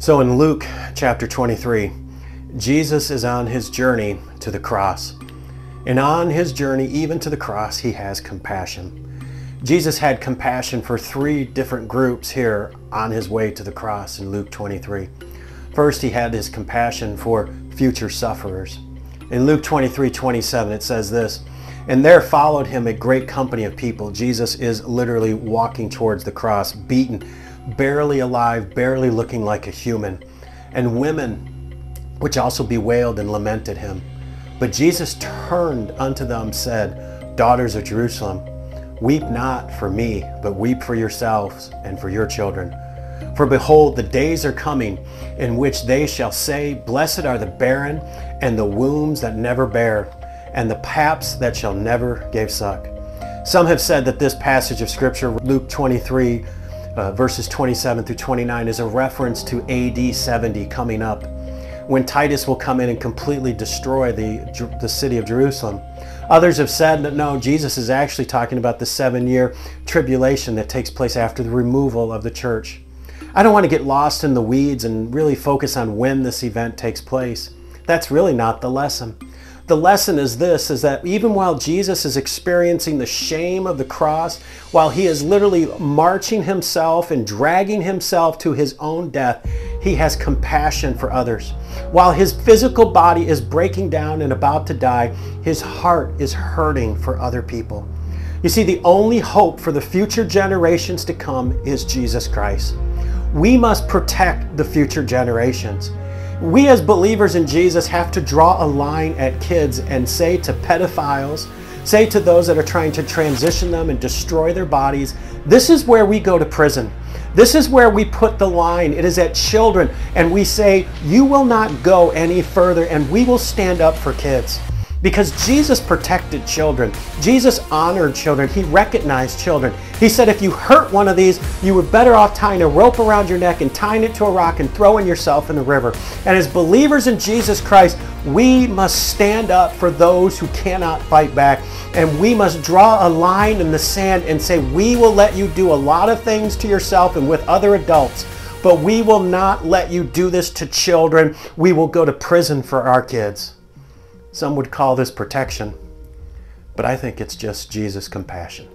So in Luke chapter 23, Jesus is on his journey to the cross. And on his journey, even to the cross, he has compassion. Jesus had compassion for three different groups here on his way to the cross in Luke 23. First, he had his compassion for future sufferers. In Luke 23:27, it says this, "And there followed him a great company of people." Jesus is literally walking towards the cross, beaten, barely alive, barely looking like a human. And women, which also bewailed and lamented him. But Jesus turned unto them and said, "Daughters of Jerusalem, weep not for me, but weep for yourselves and for your children. For behold, the days are coming in which they shall say, Blessed are the barren, and the wombs that never bear, and the paps that shall never give suck." Some have said that this passage of Scripture, Luke 23, verses 27 through 29, is a reference to AD 70 coming up, when Titus will come in and completely destroy the city of Jerusalem. Others have said that no, Jesus is actually talking about the 7-year tribulation that takes place after the removal of the church. I don't want to get lost in the weeds and really focus on when this event takes place. That's really not the lesson. The lesson is this, is that even while Jesus is experiencing the shame of the cross, while he is literally marching himself and dragging himself to his own death, he has compassion for others. While his physical body is breaking down and about to die, his heart is hurting for other people. You see, the only hope for the future generations to come is Jesus Christ. We must protect the future generations. We as believers in Jesus have to draw a line at kids and say to pedophiles, say to those that are trying to transition them and destroy their bodies, this is where we go to prison. This is where we put the line. It is at children, and we say, you will not go any further, and we will stand up for kids. Because Jesus protected children. Jesus honored children. He recognized children. He said if you hurt one of these, you were better off tying a rope around your neck and tying it to a rock and throwing yourself in the river. And as believers in Jesus Christ, we must stand up for those who cannot fight back. And we must draw a line in the sand and say, we will let you do a lot of things to yourself and with other adults, but we will not let you do this to children. We will go to prison for our kids. Some would call this protection, but I think it's just Jesus' compassion.